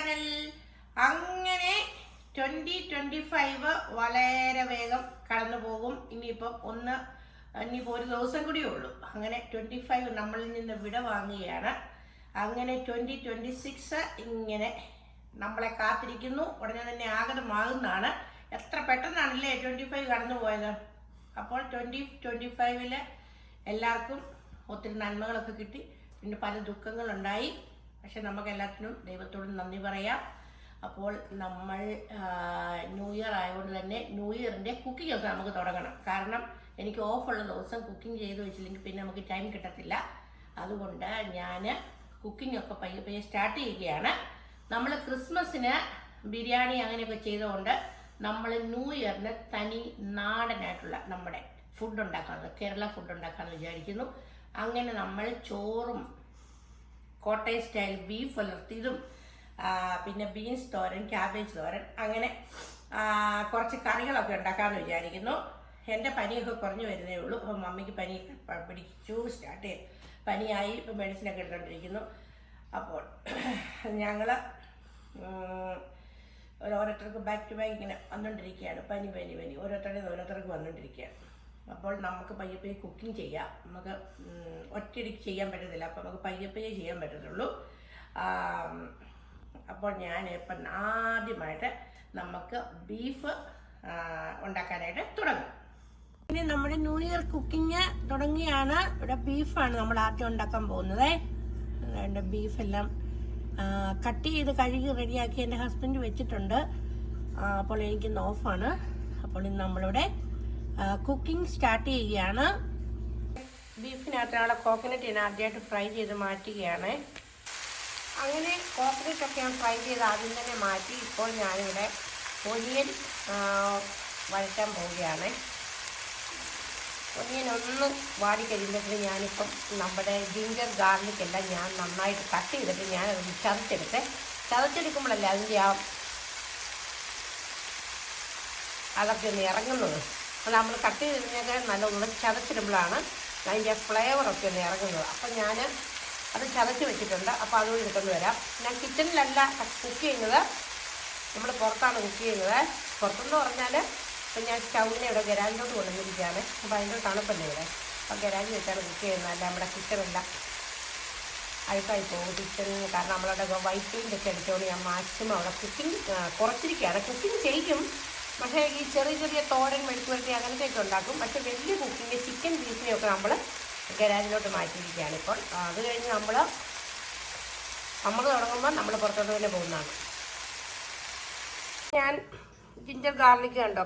Channel. അങ്ങനെ 2025 വളരെ വേഗം കടന്നു പോകും. ഇനിയിപ്പോൾ ഒരു ദിവസം കൂടിയേ ഉള്ളൂ. അങ്ങനെ 25 നമ്മളിൽ നിന്ന് വിട വാങ്ങുകയാണ്. അങ്ങനെ 2026 ഇങ്ങനെ നമ്മളെ കാത്തിരിക്കുന്നു. ഉടനെ തന്നെ ആഗതമാകുന്നതാണ്. എത്ര പെട്ടെന്നാണല്ലേ 25 കടന്നു പോയത്. അപ്പോൾ 2025 എല്ലാവർക്കും ഒത്തിരി നന്മകളൊക്കെ കിട്ടി. പിന്നെ പല ദുഃഖങ്ങളുണ്ടായി. പക്ഷെ നമുക്ക് എല്ലാത്തിനും ദൈവത്തോട് നന്ദി പറയാം. അപ്പോൾ നമ്മൾ ന്യൂ ഇയർ ആയതുകൊണ്ട് തന്നെ ന്യൂ ഇയറിൻ്റെ കുക്കിംഗ് ഒക്കെ നമുക്ക് തുടങ്ങണം. കാരണം എനിക്ക് ഓഫുള്ള ദിവസം കുക്കിംഗ് ചെയ്ത് വെച്ചില്ലെങ്കിൽ പിന്നെ നമുക്ക് ടൈം കിട്ടത്തില്ല. അതുകൊണ്ട് ഞാൻ കുക്കിംഗ് ഒക്കെ പയ്യെ സ്റ്റാർട്ട് ചെയ്യുകയാണ്. നമ്മൾ ക്രിസ്മസിന് ബിരിയാണി അങ്ങനെയൊക്കെ ചെയ്തുകൊണ്ട് നമ്മൾ ന്യൂ ഇയറിന് തനി നാടനായിട്ടുള്ള നമ്മുടെ ഫുഡ് ഉണ്ടാക്കാമെന്ന്, കേരള ഫുഡ് ഉണ്ടാക്കാമെന്ന് വിചാരിക്കുന്നു. അങ്ങനെ നമ്മൾ ചോറും കോട്ടയം സ്റ്റൈൽ ബീഫ് ഉലർത്തിയതും പിന്നെ ബീൻസ് തോരൻ, ക്യാബേജ് തോരൻ, അങ്ങനെ കുറച്ച് കറികളൊക്കെ ഉണ്ടാക്കാമെന്ന് വിചാരിക്കുന്നു. എൻ്റെ പനിയൊക്കെ കുറഞ്ഞു വരുന്നേ ഉള്ളൂ. അപ്പം മമ്മിക്ക് പനി പിടിച്ചു സ്റ്റാർട്ട് ചെയ്ത് പനിയായി. ഇപ്പം മെഡിസിനൊക്കെ എടുത്തുകൊണ്ടിരിക്കുന്നു. അപ്പോൾ ഞങ്ങൾ ഓരോരുത്തർക്ക് ബാക്ക് ടു ബാക്ക് ഇങ്ങനെ വന്നുകൊണ്ടിരിക്കുകയാണ്. പനി ഓരോരുത്തർക്ക് വന്നുകൊണ്ടിരിക്കുകയാണ്. അപ്പോൾ നമുക്ക് പയ്യെ കുക്കിംഗ് ചെയ്യാം. നമുക്ക് ഒറ്റയടിക്ക് ചെയ്യാൻ പറ്റത്തില്ല. അപ്പോൾ നമുക്ക് പയ്യെ ചെയ്യാൻ പറ്റത്തുള്ളൂ. അപ്പോൾ ഞാൻ ഇപ്പം ആദ്യമായിട്ട് നമുക്ക് ബീഫ് ഉണ്ടാക്കാനായിട്ട് തുടങ്ങും. ഇനി നമ്മുടെ ന്യൂ ഇയർ കുക്കിംഗ് തുടങ്ങിയാണ്. ഇവിടെ ബീഫാണ് നമ്മൾ ആദ്യം ഉണ്ടാക്കാൻ പോകുന്നത്. എൻ്റെ ബീഫെല്ലാം കട്ട് ചെയ്ത് കഴുകി റെഡിയാക്കി എൻ്റെ ഹസ്ബൻഡ് വെച്ചിട്ടുണ്ട്. അപ്പോൾ എനിക്കിന്ന് ഓഫാണ്. അപ്പോൾ ഇന്ന് നമ്മളിവിടെ കുക്കിംഗ് സ്റ്റാർട്ട് ചെയ്യുകയാണ്. ബീഫിനകത്തുള്ള കോക്കനട്ട് ഞാൻ ആദ്യമായിട്ട് ഫ്രൈ ചെയ്ത് മാറ്റുകയാണ്. അങ്ങനെ കോക്കനട്ടൊക്കെ ഞാൻ ഫ്രൈ ചെയ്ത് ആദ്യം തന്നെ മാറ്റി. ഇപ്പോൾ ഞാനിവിടെ ഒനിയൻ വഴറ്റാൻ പോവുകയാണ്. ഒനിയൻ ഒന്ന് വാടി കഴിയുമ്പോഴത്തേന് ഞാനിപ്പം നമ്മുടെ ജിഞ്ചർ ഗാർലിക്കെല്ലാം ഞാൻ നന്നായിട്ട് കട്ട് ചെയ്തിട്ട് ഞാനത് ചതച്ചെടുക്കുമ്പോഴല്ലേ അതിൻ്റെ അതൊക്കെ ഒന്ന് ഇറങ്ങുന്നത്. അപ്പോൾ നമ്മൾ കട്ട് ചെയ്തിരുന്നൊക്കെ നല്ലൊന്ന് ചതച്ചിടുമ്പോഴാണ് അതിൻ്റെ ഫ്ലേവറൊക്കെ ഒന്ന് ഇറങ്ങുന്നത്. അപ്പം ഞാൻ അത് ചതച്ച് വെച്ചിട്ടുണ്ട്. അപ്പോൾ അതുകൂടി എടുക്കൊണ്ട് വരാം. ഞാൻ കിച്ചണിലല്ല കുക്ക് ചെയ്യുന്നത്, നമ്മൾ പുറത്താണ് കുക്ക് ചെയ്യുന്നത്. പുറത്തെന്ന് പറഞ്ഞാൽ ഇപ്പം ഞാൻ സ്റ്റൗവിനെ ഇവിടെ ഗരാജിലോട്ട് കൊണ്ടുവന്നിരിക്കുകയാണ്. അപ്പോൾ അതിൻ്റെ തണുപ്പല്ലേ ഇവിടെ. അപ്പോൾ ഗരാജ് വെച്ചാണ് കുക്ക് ചെയ്യുന്നത്. അല്ല നമ്മുടെ കിച്ചണെല്ലാം അഴുക്കായി പോകും കിച്ചണിൽ. കാരണം നമ്മളവിടെ വൈറ്റ് പെയിൻ്റ് ഒക്കെ അടിച്ചുകൊണ്ട് ഞാൻ മാക്സിമം അവിടെ കുക്കിംഗ് കുറച്ചിരിക്കുകയാണ്. കുക്കിംഗ് ചെയ്യും, പക്ഷേ ഈ ചെറിയ തോരൻ, മെഴുക്കുവരട്ടി അങ്ങനത്തെയൊക്കെ ഉണ്ടാക്കും. പക്ഷേ വലിയ കുക്കിംഗ് ചിക്കൻ ബീഫിനെയൊക്കെ നമ്മൾ ഗരാജിലോട്ട് മാറ്റിയിരിക്കുകയാണ് ഇപ്പോൾ. അത് കഴിഞ്ഞ് നമ്മൾ തുടങ്ങുമ്പോൾ നമ്മൾ പുറത്തോട്ട് തന്നെ പോകുന്നതാണ്. ഞാൻ ജിഞ്ചർ ഗാർലിക്ക് കണ്ടോ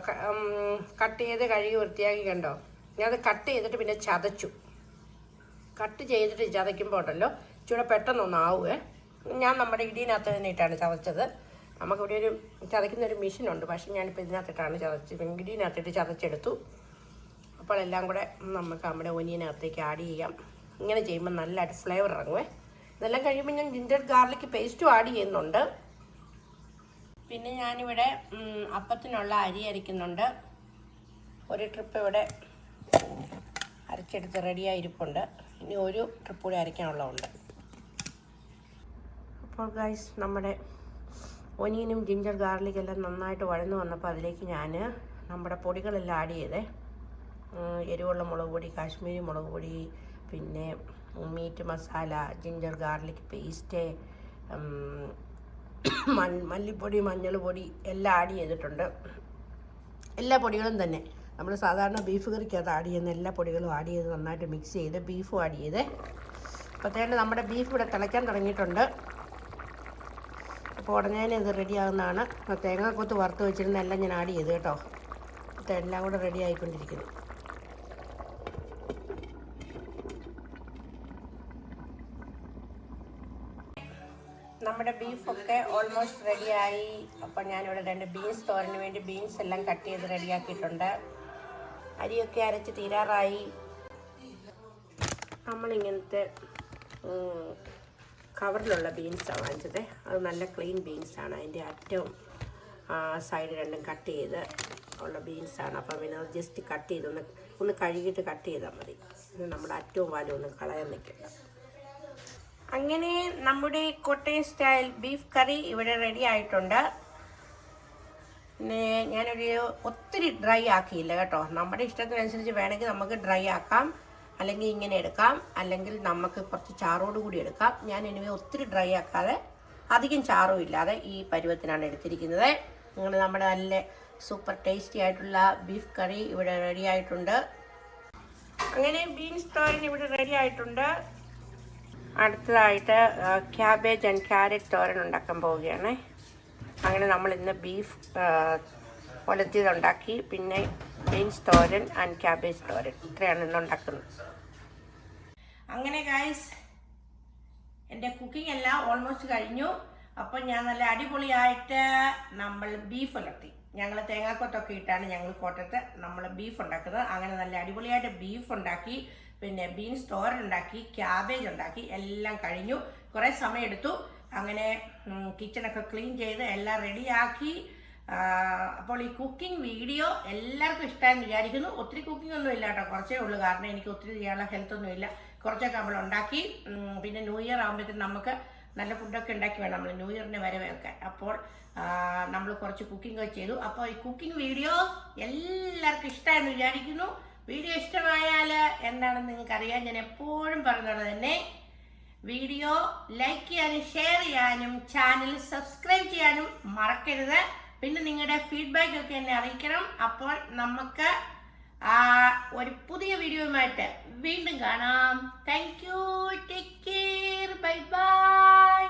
കട്ട് ചെയ്ത് കഴുകി വൃത്തിയാക്കി കണ്ടോ. ഞാനത് കട്ട് ചെയ്തിട്ട് പിന്നെ ചതച്ചു. കട്ട് ചെയ്തിട്ട് ചതയ്ക്കുമ്പോൾ ഉണ്ടല്ലോ ഇച്ചിരി പെട്ടെന്നൊന്നാവുമേ. ഞാൻ നമ്മുടെ ഇടിയിനകത്ത് തന്നെ ഇട്ടാണ് ചതച്ചത്. നമുക്കിവിടെ ഒരു ചതയ്ക്കുന്നൊരു മെഷീനുണ്ട്. പക്ഷേ ഞാനിപ്പോൾ ഇതിനകത്തിട്ടാണ് ചതച്ചത്. ഇടിയിനകത്തിട്ട് ചതച്ചെടുത്തു. അപ്പോൾ എല്ലാം കൂടെ നമുക്ക് നമ്മുടെ ഒനിയനകത്തേക്ക് ആഡ് ചെയ്യാം. ഇങ്ങനെ ചെയ്യുമ്പോൾ നല്ലതായിട്ട് ഫ്ലേവർ ഇറങ്ങുമേ. ഇതെല്ലാം കഴിയുമ്പോൾ ഞാൻ ജിഞ്ചർ ഗാർലിക്ക് പേസ്റ്റും ആഡ് ചെയ്യുന്നുണ്ട്. പിന്നെ ഞാനിവിടെ അപ്പത്തിനുള്ള അരി അരിക്കുന്നുണ്ട്. ഒരു ട്രിപ്പ് ഇവിടെ അരച്ചെടുത്ത് റെഡിയായിരിപ്പുണ്ട്. ഇനി ഒരു ട്രിപ്പ് കൂടി അരയ്ക്കാനുള്ളതുണ്ട്. അപ്പോൾ ഗൈസ്, നമ്മുടെ ഒനിയനും ജിഞ്ചർ ഗാർലിക്കെല്ലാം നന്നായിട്ട് വഴന്നു വന്നപ്പോൾ അതിലേക്ക് ഞാൻ നമ്മുടെ പൊടികളെല്ലാം ആഡ് ചെയ്തേ. എരിവുള്ള മുളക് പൊടി, കാശ്മീരി മുളക് പൊടി, പിന്നെ meat masala, ginger garlic paste, മല്ലിപ്പൊടി, മഞ്ഞൾ പൊടി എല്ലാം ആഡ് ചെയ്തിട്ടുണ്ട്. എല്ലാ പൊടികളും തന്നെ നമ്മൾ സാധാരണ ബീഫ് കറിക്കകത്ത് ആഡ് ചെയ്യുന്ന എല്ലാ പൊടികളും ആഡ് ചെയ്ത് നന്നായിട്ട് മിക്സ് ചെയ്ത് ബീഫും ആഡ് ചെയ്ത്. അപ്പോഴത്തേക്ക് നമ്മുടെ ബീഫ് ഇവിടെ തിളയ്ക്കാൻ തുടങ്ങിയിട്ടുണ്ട്. അപ്പോൾ ഉടനെ ഇത് റെഡി ആകുന്നതാണ്. തേങ്ങാക്കൊത്ത് വറുത്ത് വെച്ചിരുന്ന എല്ലാം ഞാൻ ആഡ് ചെയ്ത് കേട്ടോ. അപ്പോൾ എല്ലാം കൂടെ റെഡി ആയിക്കൊണ്ടിരിക്കുന്നു. നമ്മുടെ ബീഫൊക്കെ ഓൾമോസ്റ്റ് റെഡിയായി. അപ്പോൾ ഞാനിവിടെ 2 ബീൻസ് തോരന് വേണ്ടി ബീൻസ് എല്ലാം കട്ട് ചെയ്ത് റെഡിയാക്കിയിട്ടുണ്ട്. അരിയൊക്കെ അരച്ച് തീരാറായി. നമ്മളിങ്ങനത്തെ കവറിലുള്ള ബീൻസാണ് വാങ്ങിച്ചത്. അത് നല്ല ക്ലീൻ ബീൻസാണ്. അതിൻ്റെ അറ്റവും സൈഡ് രണ്ടും കട്ട് ചെയ്ത് ഉള്ള ബീൻസാണ്. അപ്പം പിന്നെ അത് ജസ്റ്റ് കട്ട് ചെയ്ത് ഒന്ന് കഴുകിയിട്ട് കട്ട് ചെയ്താൽ മതി. നമ്മുടെ അറ്റവും വാലും ഒന്ന് കളയാൻ നിൽക്കണ്ട. അങ്ങനെ നമ്മുടെ കോട്ടയം സ്റ്റൈൽ ബീഫ് കറി ഇവിടെ റെഡി ആയിട്ടുണ്ട്. പിന്നെ ഞാനൊരു ഒത്തിരി ഡ്രൈ ആക്കിയില്ല കേട്ടോ. നമ്മുടെ ഇഷ്ടത്തിനനുസരിച്ച് വേണമെങ്കിൽ നമുക്ക് ഡ്രൈ ആക്കാം, അല്ലെങ്കിൽ ഇങ്ങനെ എടുക്കാം, അല്ലെങ്കിൽ നമുക്ക് കുറച്ച് ചാറോട് കൂടി എടുക്കാം. ഞാൻ എനിവേ ഒത്തിരി ഡ്രൈ ആക്കാതെ അധികം ചാറും ഇല്ലാതെ ഈ പരുവത്തിനാണ് എടുത്തിരിക്കുന്നത്. അങ്ങനെ നമ്മുടെ നല്ല സൂപ്പർ ടേസ്റ്റി ആയിട്ടുള്ള ബീഫ് കറി ഇവിടെ റെഡി ആയിട്ടുണ്ട്. അങ്ങനെ ബീൻസ് തോരൻ ഇവിടെ റെഡി ആയിട്ടുണ്ട്. അടുത്തതായിട്ട് ക്യാബേജ് ആൻഡ് ക്യാരറ്റ് തോരൻ ഉണ്ടാക്കാൻ പോവുകയാണ്. അങ്ങനെ നമ്മൾ ഇന്ന് ബീഫ് ഒലത്തിയതുണ്ടാക്കി, പിന്നെ ബീൻസ് തോരൻ ആൻഡ് ക്യാബേജ് തോരൻ, ഇത്രയാണ് ഇന്ന് ഉണ്ടാക്കുന്നത്. അങ്ങനെ ഗായ്സ്, എൻ്റെ കുക്കിംഗ് എല്ലാം ഓൾമോസ്റ്റ് കഴിഞ്ഞു. അപ്പം ഞാൻ നല്ല അടിപൊളിയായിട്ട് നമ്മൾ ബീഫ് ഉലർത്തി. ഞങ്ങൾ തേങ്ങാക്കൊത്തൊക്കെ ഇട്ടാണ് ഞങ്ങൾ കോട്ടയത്ത് നമ്മൾ ബീഫ് ഉണ്ടാക്കുന്നത്. അങ്ങനെ നല്ല അടിപൊളിയായിട്ട് ബീഫ് ഉണ്ടാക്കി, പിന്നെ ബീൻസ് തോരൻ ഉണ്ടാക്കി, ക്യാബേജ് ഉണ്ടാക്കി, എല്ലാം കഴിഞ്ഞു. കുറേ സമയം എടുത്തു. അങ്ങനെ കിച്ചണൊക്കെ ക്ലീൻ ചെയ്ത് എല്ലാം റെഡിയാക്കി. അപ്പോൾ ഈ കുക്കിംഗ് വീഡിയോ എല്ലാവർക്കും ഇഷ്ടമായെന്ന് വിചാരിക്കുന്നു. ഒത്തിരി കുക്കിംഗ് ഒന്നും ഇല്ല കേട്ടോ, കുറച്ചേ ഉള്ളൂ. കാരണം എനിക്ക് ഒത്തിരി ചെയ്യാനുള്ള ഹെൽത്തൊന്നും ഇല്ല. കുറച്ചൊക്കെ നമ്മൾ ഉണ്ടാക്കി. പിന്നെ ന്യൂ ഇയർ ആകുമ്പോഴത്തേക്കും നമുക്ക് നല്ല ഫുഡൊക്കെ ഉണ്ടാക്കി വേണം നമ്മൾ ന്യൂ ഇയറിന് വരെ വെക്കാൻ. അപ്പോൾ നമ്മൾ കുറച്ച് കുക്കിംഗ് ചെയ്തു. അപ്പോൾ ഈ കുക്കിംഗ് വീഡിയോ എല്ലാവർക്കും ഇഷ്ടമായെന്ന് വിചാരിക്കുന്നു. വീഡിയോ ഇഷ്ടമായാൽ എന്താണെന്ന് നിങ്ങൾക്കറിയാം. ഞാൻ എപ്പോഴും പറയുന്നത് തന്നെ, വീഡിയോ ലൈക്ക് ചെയ്യാനും ഷെയർ ചെയ്യാനും ചാനൽ സബ്സ്ക്രൈബ് ചെയ്യാനും മറക്കരുത്. പിന്നെ നിങ്ങളുടെ ഫീഡ്ബാക്ക് ഒക്കെ എന്നെ അറിയിക്കണം. അപ്പോൾ നമുക്ക് ഒരു പുതിയ വീഡിയോയുമായിട്ട് വീണ്ടും കാണാം. Thank you, take care, bye bye.